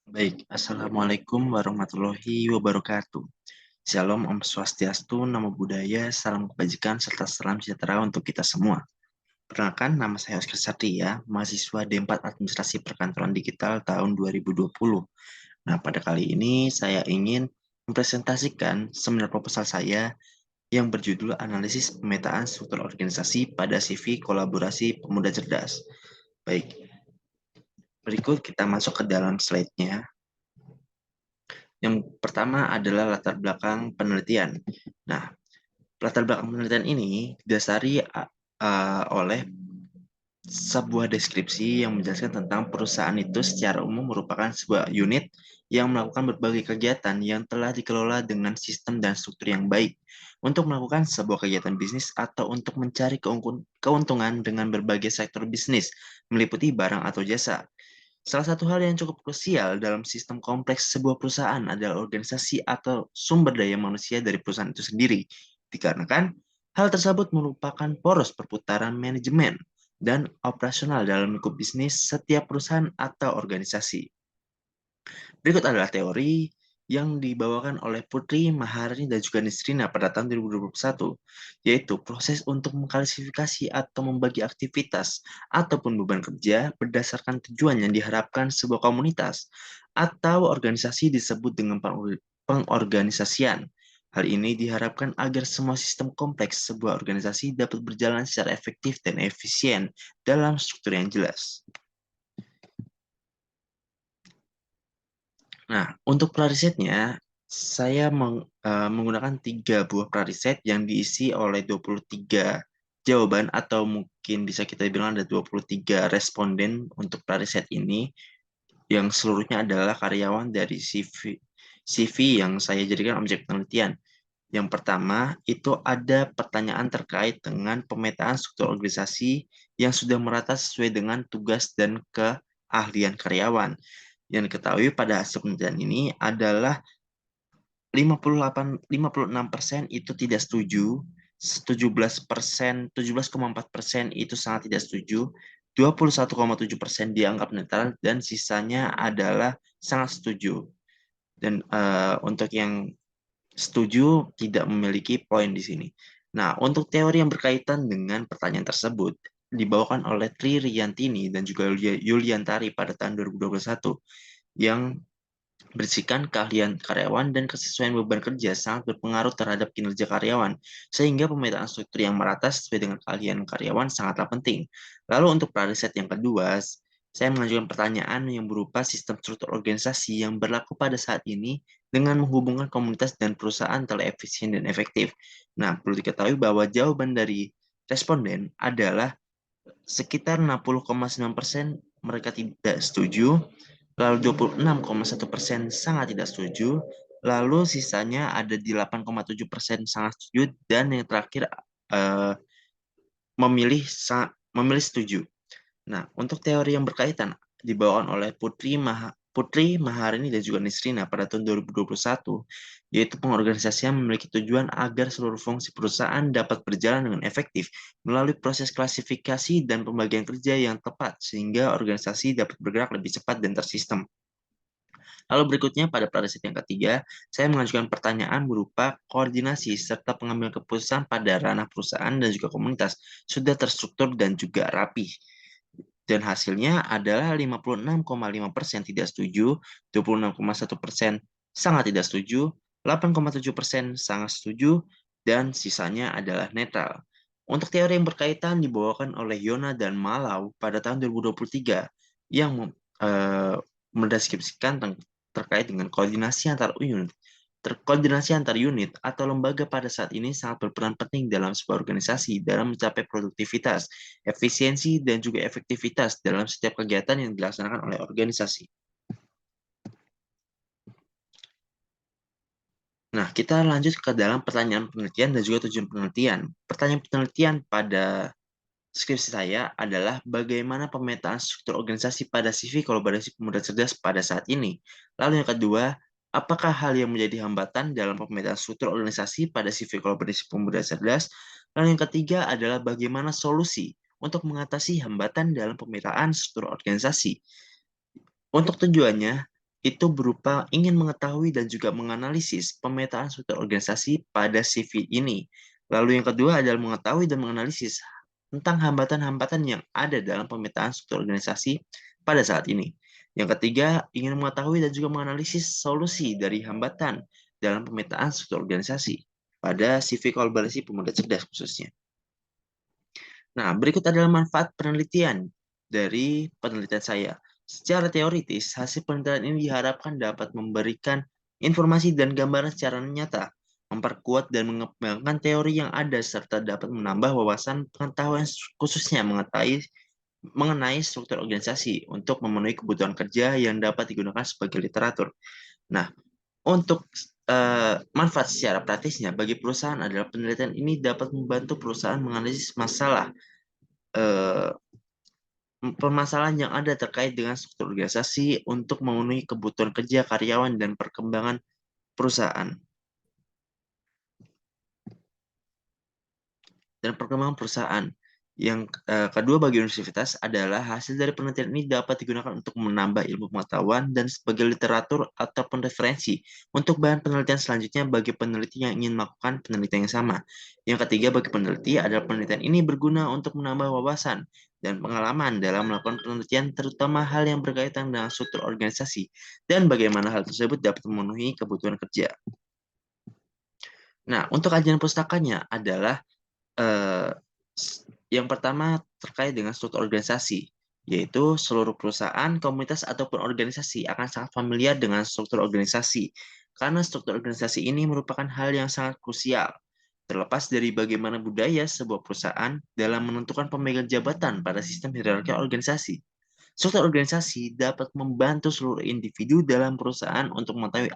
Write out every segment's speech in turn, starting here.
Baik, Assalamualaikum warahmatullahi wabarakatuh. Shalom, Om Swastiastu, Namo Buddhaya, Salam Kebajikan, serta salam sejahtera untuk kita semua. Perkenalkan, nama saya Oscar Satria, mahasiswa D4 Administrasi Perkantoran Digital tahun 2020. Nah, pada kali ini saya ingin mempresentasikan seminar proposal saya yang berjudul Analisis Pemetaan Struktur Organisasi pada CV Kolaborasi Pemuda Cerdas. Baik, berikut kita masuk ke dalam slide-nya. Yang pertama adalah latar belakang penelitian. Nah, latar belakang penelitian ini didasari oleh sebuah deskripsi yang menjelaskan tentang perusahaan itu secara umum merupakan sebuah unit yang melakukan berbagai kegiatan yang telah dikelola dengan sistem dan struktur yang baik untuk melakukan sebuah kegiatan bisnis atau untuk mencari keuntungan dengan berbagai sektor bisnis, meliputi barang atau jasa. Salah satu hal yang cukup krusial dalam sistem kompleks sebuah perusahaan adalah organisasi atau sumber daya manusia dari perusahaan itu sendiri. Dikarenakan hal tersebut merupakan poros perputaran manajemen dan operasional dalam lingkup bisnis setiap perusahaan atau organisasi. Berikut adalah teori yang dibawakan oleh Putri Maharani dan juga Nisrina pada tahun 2021, yaitu proses untuk mengklasifikasi atau membagi aktivitas ataupun beban kerja berdasarkan tujuan yang diharapkan sebuah komunitas atau organisasi disebut dengan pengorganisasian. Hal ini diharapkan agar semua sistem kompleks sebuah organisasi dapat berjalan secara efektif dan efisien dalam struktur yang jelas. Nah, untuk prarisetnya, saya menggunakan 3 buah prariset yang diisi oleh 23 jawaban atau mungkin bisa kita bilang ada 23 responden untuk prariset ini yang seluruhnya adalah karyawan dari CV yang saya jadikan objek penelitian. Yang pertama, itu ada pertanyaan terkait dengan pemetaan struktur organisasi yang sudah merata sesuai dengan tugas dan keahlian karyawan. Yang diketahui pada hasil penelitian ini adalah 56% itu tidak setuju, 17,4% itu sangat tidak setuju, 21,7% dianggap netral, dan sisanya adalah sangat setuju. Dan untuk yang setuju tidak memiliki poin di sini. Nah, untuk teori yang berkaitan dengan pertanyaan tersebut dibawakan oleh Tri Riyantini dan juga Yuliantari pada tahun 2021 yang berisikan keahlian karyawan dan kesesuaian beban kerja sangat berpengaruh terhadap kinerja karyawan, sehingga pemetaan struktur yang merata sesuai dengan keahlian karyawan sangatlah penting. Lalu untuk prariset yang kedua, saya mengajukan pertanyaan yang berupa sistem struktur organisasi yang berlaku pada saat ini dengan menghubungkan komunitas dan perusahaan telah efisien dan efektif. Nah, perlu diketahui bahwa jawaban dari responden adalah sekitar 60,9% mereka tidak setuju, lalu 26,1% sangat tidak setuju, lalu sisanya ada di 8,7% sangat setuju, dan yang terakhir eh, memilih memilih setuju. Nah, untuk teori yang berkaitan dibawakan oleh Putri Maharini dan juga Nisrina pada tahun 2021, yaitu pengorganisasian memiliki tujuan agar seluruh fungsi perusahaan dapat berjalan dengan efektif melalui proses klasifikasi dan pembagian kerja yang tepat sehingga organisasi dapat bergerak lebih cepat dan tersistem. Lalu berikutnya pada prariset yang ketiga, saya mengajukan pertanyaan berupa koordinasi serta pengambilan keputusan pada ranah perusahaan dan juga komunitas sudah terstruktur dan juga rapi. Dan hasilnya adalah 56,5% tidak setuju, 26,1% sangat tidak setuju, 8,7% sangat setuju, dan sisanya adalah netral. Untuk teori yang berkaitan dibawakan oleh Yona dan Malau pada tahun 2023 yang eh, mendeskripsikan terkait dengan koordinasi antar unit. Koordinasi antar unit atau lembaga pada saat ini sangat berperan penting dalam sebuah organisasi dalam mencapai produktivitas, efisiensi, dan juga efektivitas dalam setiap kegiatan yang dilaksanakan oleh organisasi. Nah, kita lanjut ke dalam pertanyaan penelitian dan juga tujuan penelitian. Pertanyaan penelitian pada skripsi saya adalah bagaimana pemetaan struktur organisasi pada CV kolaborasi pemuda cerdas pada saat ini. Lalu yang kedua, apakah hal yang menjadi hambatan dalam pemetaan struktur organisasi pada CV kolaborasi pemuda cerdas? Lalu yang ketiga adalah bagaimana solusi untuk mengatasi hambatan dalam pemetaan struktur organisasi. Untuk tujuannya, itu berupa ingin mengetahui dan juga menganalisis pemetaan struktur organisasi pada CV ini. Lalu yang kedua adalah mengetahui dan menganalisis tentang hambatan-hambatan yang ada dalam pemetaan struktur organisasi pada saat ini. Yang ketiga, ingin mengetahui dan juga menganalisis solusi dari hambatan dalam pemetaan struktur organisasi pada CV kolaborasi pemuda cerdas khususnya. Nah, berikut adalah manfaat penelitian dari penelitian saya. Secara teoritis, hasil penelitian ini diharapkan dapat memberikan informasi dan gambaran secara nyata, memperkuat dan mengembangkan teori yang ada, serta dapat menambah wawasan pengetahuan khususnya mengenai struktur organisasi untuk memenuhi kebutuhan kerja yang dapat digunakan sebagai literatur. Nah, untuk manfaat secara praktisnya bagi perusahaan adalah penelitian ini dapat membantu perusahaan menganalisis masalah eh, permasalahan yang ada terkait dengan struktur organisasi untuk memenuhi kebutuhan kerja karyawan dan perkembangan perusahaan. Yang kedua bagi universitas adalah hasil dari penelitian ini dapat digunakan untuk menambah ilmu pengetahuan dan sebagai literatur ataupun referensi untuk bahan penelitian selanjutnya bagi peneliti yang ingin melakukan penelitian yang sama. Yang ketiga bagi peneliti adalah penelitian ini berguna untuk menambah wawasan dan pengalaman dalam melakukan penelitian terutama hal yang berkaitan dengan struktur organisasi dan bagaimana hal tersebut dapat memenuhi kebutuhan kerja. Nah, untuk kajian pustakanya adalah eh, yang pertama terkait dengan struktur organisasi, yaitu seluruh perusahaan, komunitas, ataupun organisasi akan sangat familiar dengan struktur organisasi, karena struktur organisasi ini merupakan hal yang sangat krusial, terlepas dari bagaimana budaya sebuah perusahaan dalam menentukan pemegang jabatan pada sistem hierarki organisasi. Struktur organisasi dapat membantu seluruh individu dalam perusahaan untuk mengetahui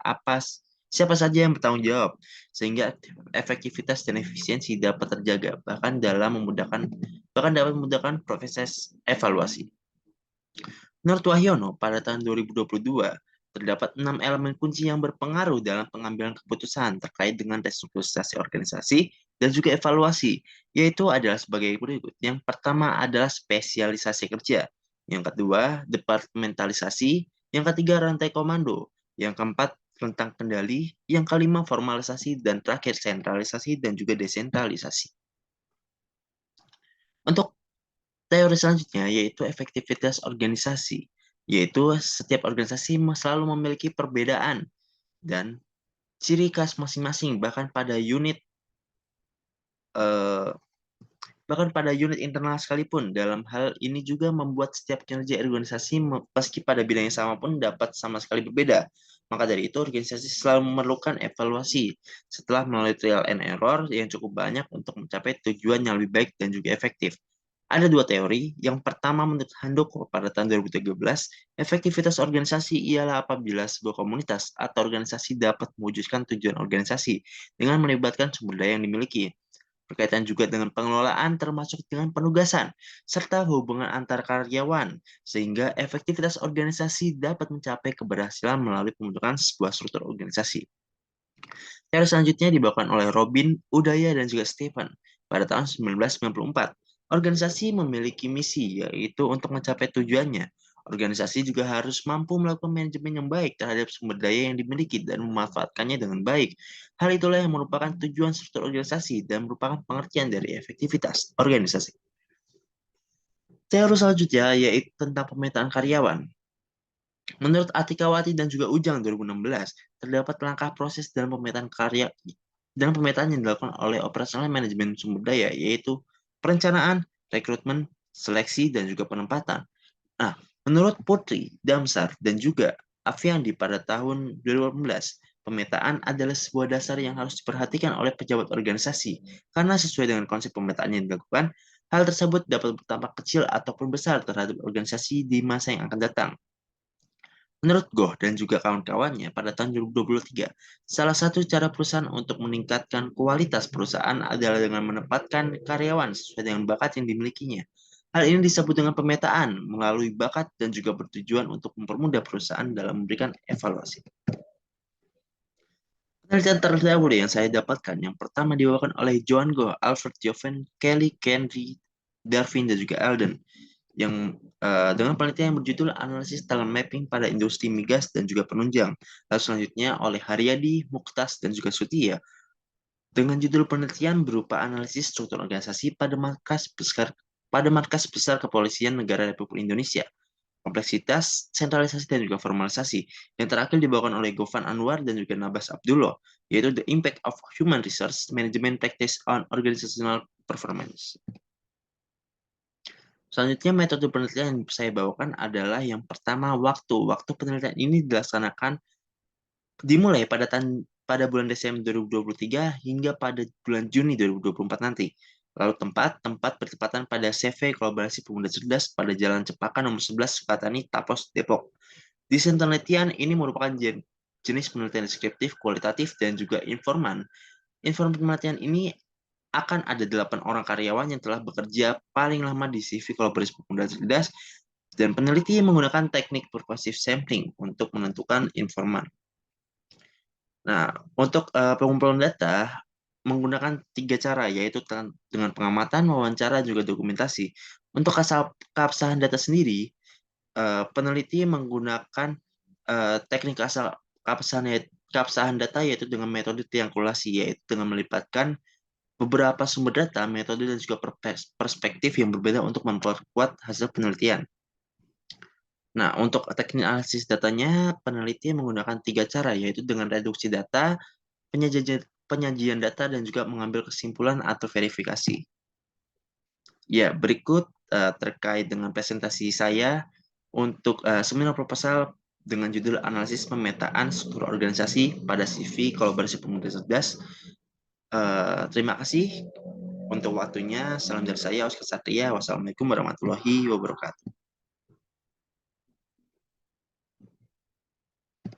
siapa saja yang bertanggung jawab, sehingga efektivitas dan efisiensi dapat terjaga, bahkan dapat memudahkan proses evaluasi. Menurut Wahyono, pada tahun 2022, terdapat 6 elemen kunci yang berpengaruh dalam pengambilan keputusan terkait dengan restrukturisasi organisasi dan juga evaluasi, yaitu adalah sebagai berikut. Yang pertama adalah spesialisasi kerja, yang kedua departementalisasi, yang ketiga rantai komando, yang keempat rentang kendali, yang kelima formalisasi, dan terakhir sentralisasi dan juga desentralisasi. Untuk teori selanjutnya yaitu efektivitas organisasi, yaitu setiap organisasi selalu memiliki perbedaan dan ciri khas masing-masing eh, bahkan pada unit internal sekalipun. Dalam hal ini juga membuat setiap kinerja organisasi meski pada bidang yang sama pun dapat sama sekali berbeda. Maka dari itu, organisasi selalu memerlukan evaluasi setelah melalui trial and error yang cukup banyak untuk mencapai tujuan yang lebih baik dan juga efektif. Ada dua teori. Yang pertama menurut Handoko pada tahun 2013, efektivitas organisasi ialah apabila sebuah komunitas atau organisasi dapat mewujudkan tujuan organisasi dengan melibatkan sumber daya yang dimiliki. Berkaitan juga dengan pengelolaan termasuk dengan penugasan, serta hubungan antar karyawan, sehingga efektivitas organisasi dapat mencapai keberhasilan melalui pembentukan sebuah struktur organisasi. Teori selanjutnya dibawakan oleh Robin, Udaya, dan juga Stephen pada tahun 1994. Organisasi memiliki misi, yaitu untuk mencapai tujuannya. Organisasi juga harus mampu melakukan manajemen yang baik terhadap sumber daya yang dimiliki dan memanfaatkannya dengan baik. Hal itulah yang merupakan tujuan struktur organisasi dan merupakan pengertian dari efektivitas organisasi. Teori selanjutnya yaitu tentang pemetaan karyawan. Menurut Atikawati dan juga Ujang 2016, terdapat langkah proses dalam pemetaan yang dilakukan oleh operasional manajemen sumber daya, yaitu perencanaan, rekrutmen, seleksi, dan juga penempatan. Nah, menurut Putri, Damsar, dan juga Afiandi pada tahun 2018, pemetaan adalah sebuah dasar yang harus diperhatikan oleh pejabat organisasi, karena sesuai dengan konsep pemetaan yang dilakukan, hal tersebut dapat berdampak kecil ataupun besar terhadap organisasi di masa yang akan datang. Menurut Goh dan juga kawan-kawannya pada tahun 2023, salah satu cara perusahaan untuk meningkatkan kualitas perusahaan adalah dengan menempatkan karyawan sesuai dengan bakat yang dimilikinya. Hal ini disebut dengan pemetaan melalui bakat dan juga bertujuan untuk mempermudah perusahaan dalam memberikan evaluasi. Penelitian terdahulu yang saya dapatkan, yang pertama dibawakan oleh Joan Goh, Alfred Joven, Kelly Kenry, Darwin dan juga Alden yang dengan penelitian yang berjudul Analisis Talent Mapping pada Industri Migas dan juga Penunjang. Lalu selanjutnya oleh Haryadi, Muktas, dan juga Sutia dengan judul penelitian berupa analisis struktur organisasi pada markas besar Kepolisian Negara Republik Indonesia, kompleksitas, sentralisasi, dan juga formalisasi. Yang terakhir dibawakan oleh Gofan Anwar dan juga Nabas Abdullah, yaitu The Impact of Human Resource Management Practice on Organizational Performance. Selanjutnya, metode penelitian yang saya bawakan adalah yang pertama, waktu. Waktu penelitian ini dilaksanakan dimulai pada bulan Desember 2023 hingga pada bulan Juni 2024 nanti. Lalu tempat bertepatan pada CV Kolaborasi Pemuda Cerdas pada Jalan Cempaka nomor 11 Sukatani, Tapos, Depok. Desain penelitian ini merupakan jenis penelitian deskriptif, kualitatif, dan juga informan. Informan penelitian ini akan ada 8 orang karyawan yang telah bekerja paling lama di CV Kolaborasi Pemuda Cerdas, dan peneliti menggunakan teknik pervasive sampling untuk menentukan informan. Nah, untuk pengumpulan data menggunakan 3 cara, yaitu dengan pengamatan, wawancara, juga dokumentasi. Untuk keabsahan data sendiri, peneliti menggunakan teknik keabsahan data yaitu dengan metode triangulasi, yaitu dengan melibatkan beberapa sumber data, metode, dan juga perspektif yang berbeda untuk memperkuat hasil penelitian. Nah, untuk teknik analisis datanya, peneliti menggunakan 3 cara, yaitu dengan reduksi data, penyajian data, dan juga mengambil kesimpulan atau verifikasi. Ya, berikut terkait dengan presentasi saya untuk seminar proposal dengan judul Analisis Pemetaan Struktur Organisasi pada CV Kolaborasi Pemuda Cerdas. Terima kasih untuk waktunya. Salam dari saya, Oscar Satria. Wassalamualaikum warahmatullahi wabarakatuh.